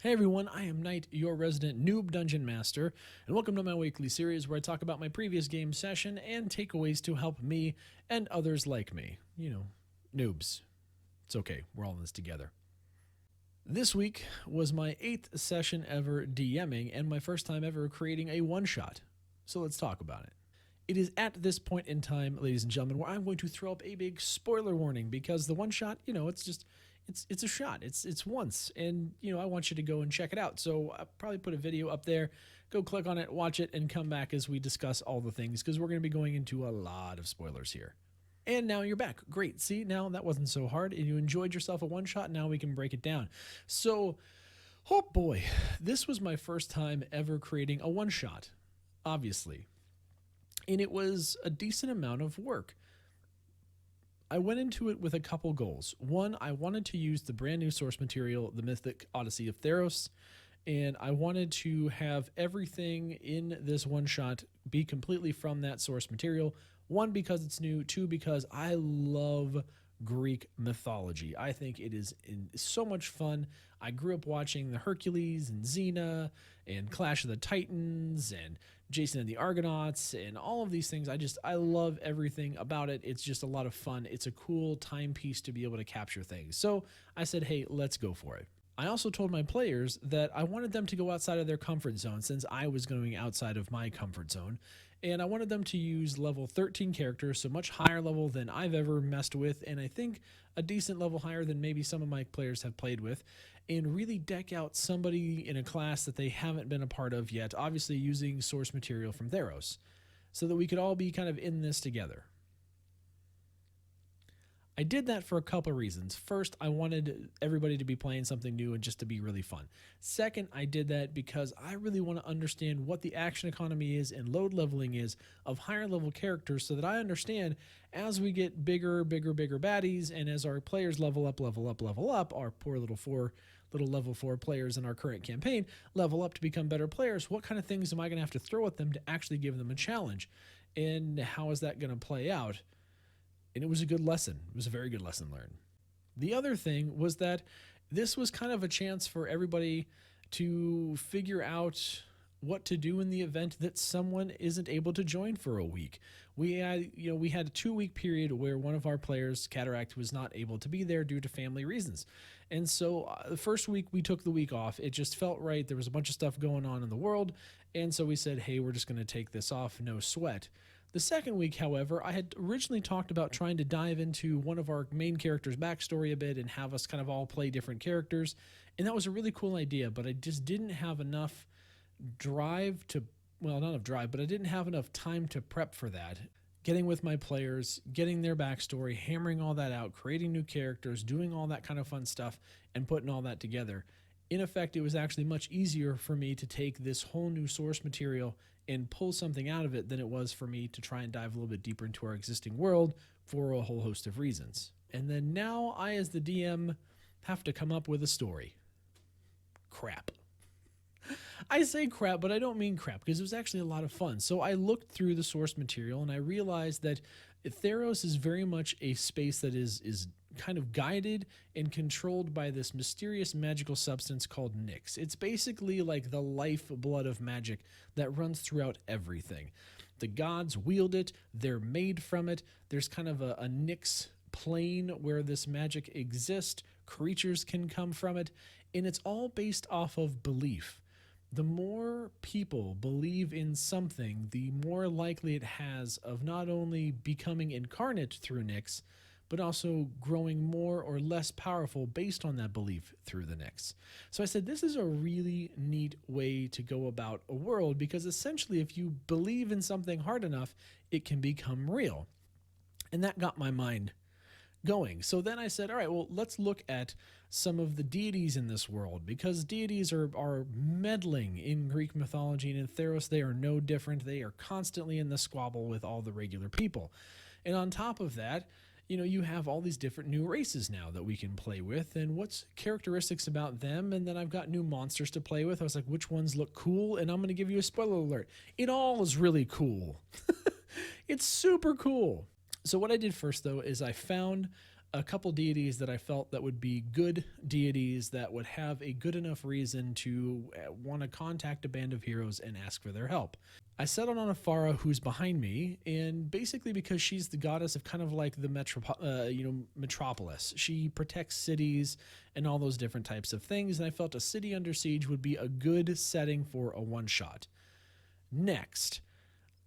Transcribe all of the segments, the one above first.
Hey everyone, I am Knight, your resident noob dungeon master, and welcome to my weekly series where I talk about my previous game session and takeaways to help me and others like me. Noobs. It's okay, we're all in this together. This week was my 8th session ever DMing and my first time ever creating a one shot. So let's talk about it. It is at this point in time, ladies and gentlemen, where I'm going to throw up a big spoiler warning because the one shot, it's a shot. It's once, and I want you to go and check it out. So I'll probably put a video up there. Go click on it, watch it, and come back as we discuss all the things because we're going to be going into a lot of spoilers here. And now you're back. Great. See, now that wasn't so hard, and you enjoyed yourself a one shot. Now we can break it down. So, oh boy, this was my first time ever creating a one shot, obviously. And it was a decent amount of work. I went into it with a couple goals. One, I wanted to use the brand new source material, the Mythic Odyssey of Theros, and I wanted to have everything in this one shot be completely from that source material. One, because it's new. Two, because I love Greek mythology. I think it is so much fun. I grew up watching the Hercules and Xena and Clash of the Titans and Jason and the Argonauts and all of these things. I love everything about it. It's just a lot of fun. It's a cool timepiece to be able to capture things. So I said, hey, let's go for it. I also told my players that I wanted them to go outside of their comfort zone since I was going outside of my comfort zone. And I wanted them to use level 13 characters, so much higher level than I've ever messed with, and I think a decent level higher than maybe some of my players have played with, and really deck out somebody in a class that they haven't been a part of yet, obviously using source material from Theros, so that we could all be kind of in this together. I did that for a couple of reasons. First, I wanted everybody to be playing something new and just to be really fun. Second, I did that because I really want to understand what the action economy is and load leveling is of higher level characters so that I understand as we get bigger baddies and as our players level up, our poor little level 4 players in our current campaign level up to become better players, what kind of things am I going to have to throw at them to actually give them a challenge? And how is that going to play out? And it was a good lesson. It was a very good lesson learned. The other thing was that this was kind of a chance for everybody to figure out what to do in the event that someone isn't able to join for a week. We had a 2-week period where one of our players, Cataract, was not able to be there due to family reasons. And so the first week we took the week off. It just felt right. There was a bunch of stuff going on in the world. And so we said, hey, we're just going to take this off, no sweat. The second week, however, I had originally talked about trying to dive into one of our main characters' backstory a bit and have us kind of all play different characters. And that was a really cool idea, but I just didn't have enough drive to, well, not enough drive, but I didn't have enough time to prep for that. Getting with my players, getting their backstory, hammering all that out, creating new characters, doing all that kind of fun stuff, and putting all that together. In effect, it was actually much easier for me to take this whole new source material and pull something out of it than it was for me to try and dive a little bit deeper into our existing world for a whole host of reasons. And then now I, as the DM, have to come up with a story. Crap. I say crap, but I don't mean crap because it was actually a lot of fun. So I looked through the source material and I realized that Theros is very much a space that is kind of guided and controlled by this mysterious magical substance called Nyx. It's basically like the lifeblood of magic that runs throughout everything. The gods wield it, they're made from it. There's kind of a Nyx plane where this magic exists. Creatures can come from it, and it's all based off of belief. The more people believe in something, the more likely it has of not only becoming incarnate through Nyx, but also growing more or less powerful based on that belief through the Nyx. So I said, this is a really neat way to go about a world because essentially if you believe in something hard enough, it can become real. And that got my mind going. So then I said, all right, well, let's look at some of the deities in this world because deities are meddling in Greek mythology, and in Theros they are no different. They are constantly in the squabble with all the regular people. And on top of that, you have all these different new races now that we can play with, and what's characteristics about them, and then I've got new monsters to play with. I was like, which ones look cool? And I'm going to give you a spoiler alert. It all is really cool. It's super cool. So what I did first, though, is I found a couple deities that I felt that would be good deities that would have a good enough reason to want to contact a band of heroes and ask for their help. I settled on Afara, who's behind me, and basically because she's the goddess of kind of like the metropolis. She protects cities and all those different types of things, and I felt a city under siege would be a good setting for a one-shot. Next,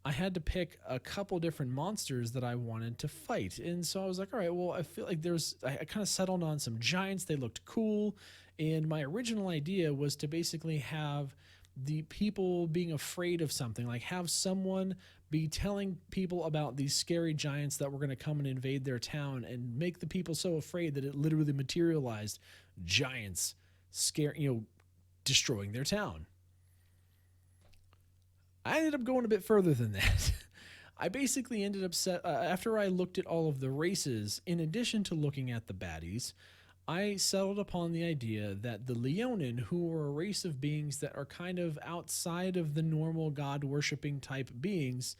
I had to pick a couple different monsters that I wanted to fight. And so I was like, all right, well, I feel like I kind of settled on some giants. They looked cool. And my original idea was to basically have the people being afraid of something, like have someone be telling people about these scary giants that were going to come and invade their town and make the people so afraid that it literally materialized giants destroying their town. I ended up going a bit further than that. I basically ended up after I looked at all of the races, in addition to looking at the baddies, I settled upon the idea that the Leonin, who are a race of beings that are kind of outside of the normal god worshipping type beings,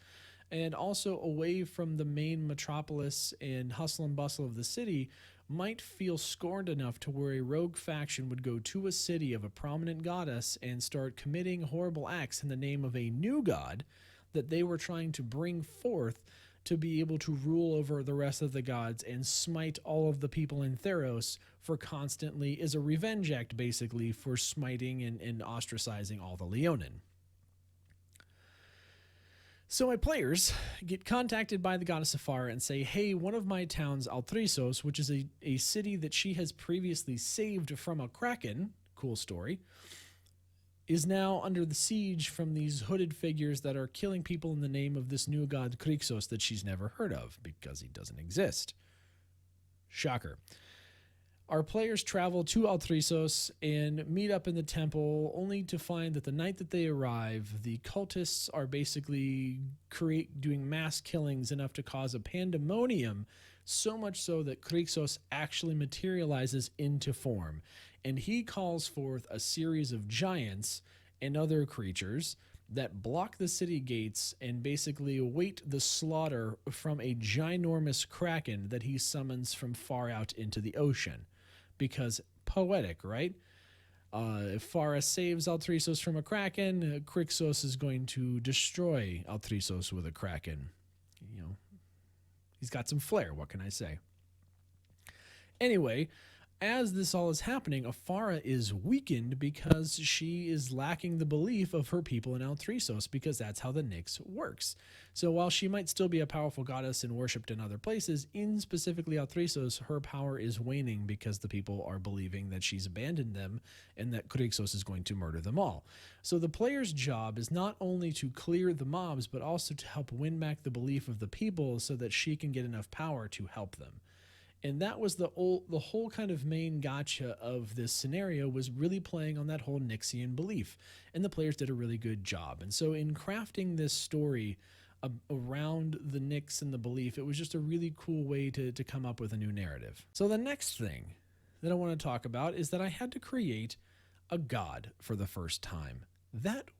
and also away from the main metropolis and hustle and bustle of the city, might feel scorned enough to where a rogue faction would go to a city of a prominent goddess and start committing horrible acts in the name of a new god that they were trying to bring forth to be able to rule over the rest of the gods and smite all of the people in Theros for constantly, as a revenge act basically, for smiting and ostracizing all the Leonin. So my players get contacted by the goddess Afara and say, hey, one of my towns, Altrisos, which is a city that she has previously saved from a kraken, cool story, is now under the siege from these hooded figures that are killing people in the name of this new god Krixos that she's never heard of because he doesn't exist. Shocker. Our players travel to Altrisos and meet up in the temple, only to find that the night that they arrive, the cultists are basically doing mass killings enough to cause a pandemonium, so much so that Krixos actually materializes into form, and he calls forth a series of giants and other creatures that block the city gates and basically await the slaughter from a ginormous kraken that he summons from far out into the ocean. Because poetic, right? If Farah saves Altrisos from a kraken, Krixos is going to destroy Altrisos with a kraken. He's got some flair, what can I say? Anyway, as this all is happening, Afara is weakened because she is lacking the belief of her people in Altrisos, because that's how the Nyx works. So while she might still be a powerful goddess and worshipped in other places, in specifically Altrisos, her power is waning because the people are believing that she's abandoned them and that Krixos is going to murder them all. So the player's job is not only to clear the mobs, but also to help win back the belief of the people so that she can get enough power to help them. And that was the whole kind of main gotcha of this scenario, was really playing on that whole Nyxian belief. And the players did a really good job. And so in crafting this story around the Nyx and the belief, it was just a really cool way to come up with a new narrative. So the next thing that I want to talk about is that I had to create a god for the first time. That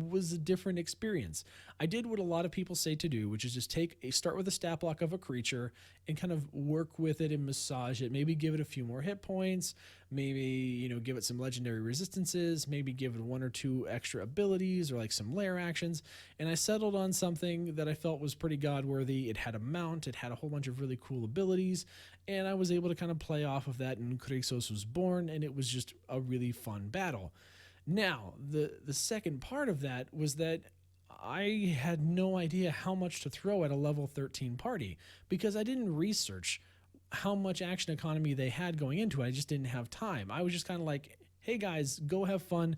was a different experience. I did what a lot of people say to do, which is just start with a stat block of a creature and kind of work with it and massage it. Maybe give it a few more hit points. Maybe, give it some legendary resistances. Maybe give it one or two extra abilities or like some lair actions. And I settled on something that I felt was pretty god-worthy. It had a mount. It had a whole bunch of really cool abilities. And I was able to kind of play off of that, and Krixos was born, and it was just a really fun battle. Now, the second part of that was that I had no idea how much to throw at a level 13 party, because I didn't research how much action economy they had going into it. I just didn't have time. I was just kind of like, hey guys, go have fun,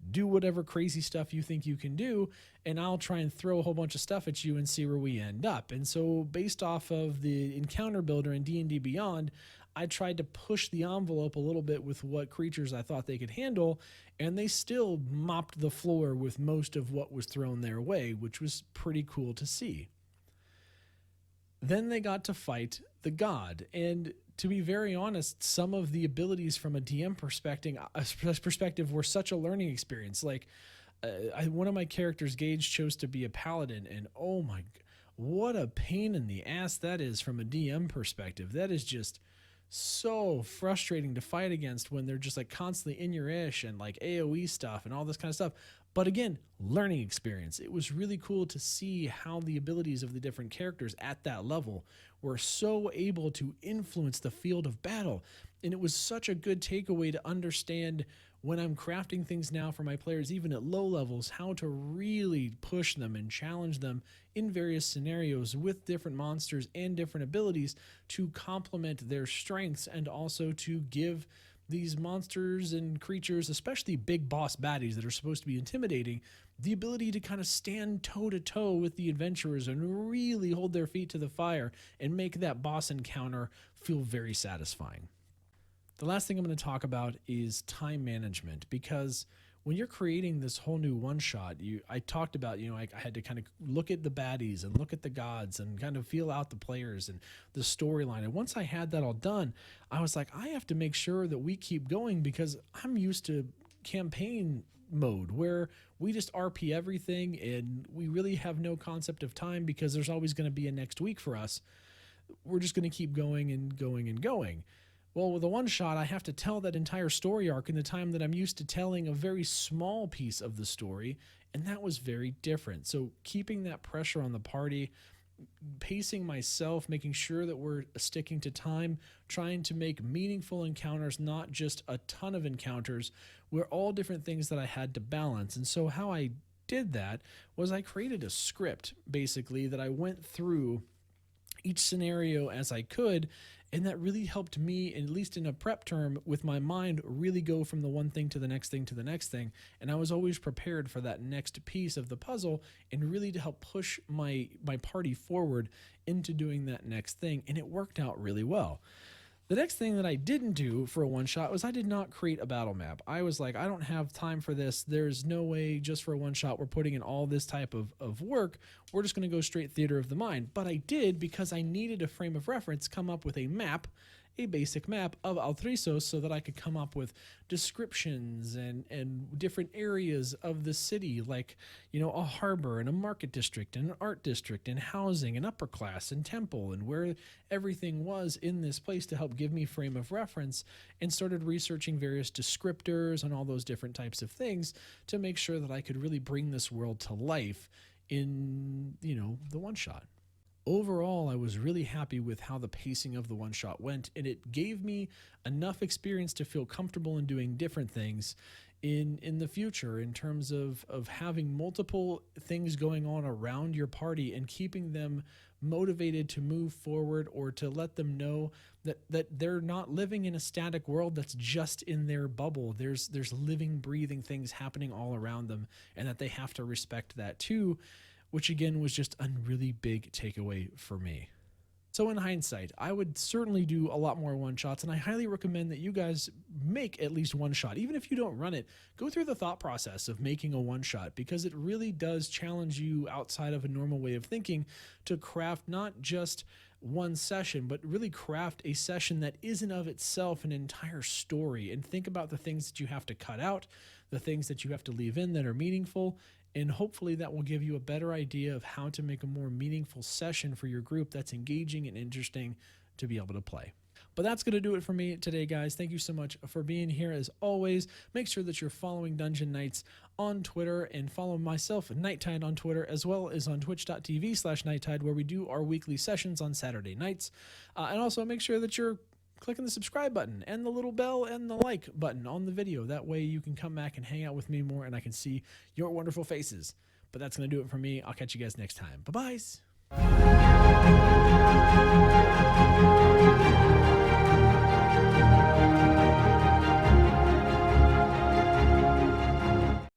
do whatever crazy stuff you think you can do, and I'll try and throw a whole bunch of stuff at you and see where we end up. And so based off of the encounter builder in D&D Beyond, I tried to push the envelope a little bit with what creatures I thought they could handle, and they still mopped the floor with most of what was thrown their way, which was pretty cool to see. Then they got to fight the god, and to be very honest, some of the abilities from a DM perspective were such a learning experience. Like, one of my characters, Gage, chose to be a paladin, and oh my, what a pain in the ass that is from a DM perspective. That is just so frustrating to fight against when they're just like constantly in your ish and like AoE stuff and all this kind of stuff. But again, learning experience. It was really cool to see how the abilities of the different characters at that level were so able to influence the field of battle. And it was such a good takeaway to understand when I'm crafting things now for my players, even at low levels, how to really push them and challenge them in various scenarios with different monsters and different abilities to complement their strengths, and also to give these monsters and creatures, especially big boss baddies that are supposed to be intimidating, the ability to kind of stand toe to toe with the adventurers and really hold their feet to the fire and make that boss encounter feel very satisfying. The last thing I'm going to talk about is time management, because when you're creating this whole new one shot, I talked about, I had to kind of look at the baddies and look at the gods and kind of feel out the players and the storyline. And once I had that all done, I was like, I have to make sure that we keep going, because I'm used to campaign mode where we just RP everything and we really have no concept of time because there's always going to be a next week for us. We're just going to keep going and going and going. Well, with a one shot, I have to tell that entire story arc in the time that I'm used to telling a very small piece of the story, and that was very different. So keeping that pressure on the party, pacing myself, making sure that we're sticking to time, trying to make meaningful encounters, not just a ton of encounters, were all different things that I had to balance. And so how I did that was I created a script, basically, that I went through each scenario as I could, and that really helped me, at least in a prep term, with my mind really go from the one thing to the next thing to the next thing. And I was always prepared for that next piece of the puzzle, and really to help push my party forward into doing that next thing. And it worked out really well. The next thing that I didn't do for a one shot was I did not create a battle map. I was like, I don't have time for this. There's no way just for a one shot we're putting in all this type of work. We're just going to go straight theater of the mind. But I did, because I needed a frame of reference, come up with a map, a basic map of Altrisos, so that I could come up with descriptions and different areas of the city, like, a harbor and a market district and an art district and housing and upper class and temple, and where everything was in this place to help give me frame of reference, and started researching various descriptors and all those different types of things to make sure that I could really bring this world to life in, the one shot. Overall, I was really happy with how the pacing of the one shot went, and it gave me enough experience to feel comfortable in doing different things in the future, in terms of having multiple things going on around your party and keeping them motivated to move forward, or to let them know that they're not living in a static world that's just in their bubble. There's living, breathing things happening all around them, and that they have to respect that too, which again was just a really big takeaway for me. So in hindsight, I would certainly do a lot more one-shots, and I highly recommend that you guys make at least one shot. Even if you don't run it, go through the thought process of making a one-shot, because it really does challenge you outside of a normal way of thinking to craft not just one session, but really craft a session that isn't of itself an entire story, and think about the things that you have to cut out, the things that you have to leave in that are meaningful, and hopefully that will give you a better idea of how to make a more meaningful session for your group that's engaging and interesting to be able to play. But that's going to do it for me today, guys. Thank you so much for being here. As always, make sure that you're following Dungeon Nytes on Twitter, and follow myself, Nighttide, on Twitter, as well as on twitch.tv/Nighttide, where we do our weekly sessions on Saturday nights. And also make sure that you're clicking the subscribe button and the little bell and the like button on the video. That way you can come back and hang out with me more, and I can see your wonderful faces. But that's going to do it for me. I'll catch you guys next time. Bye-bye.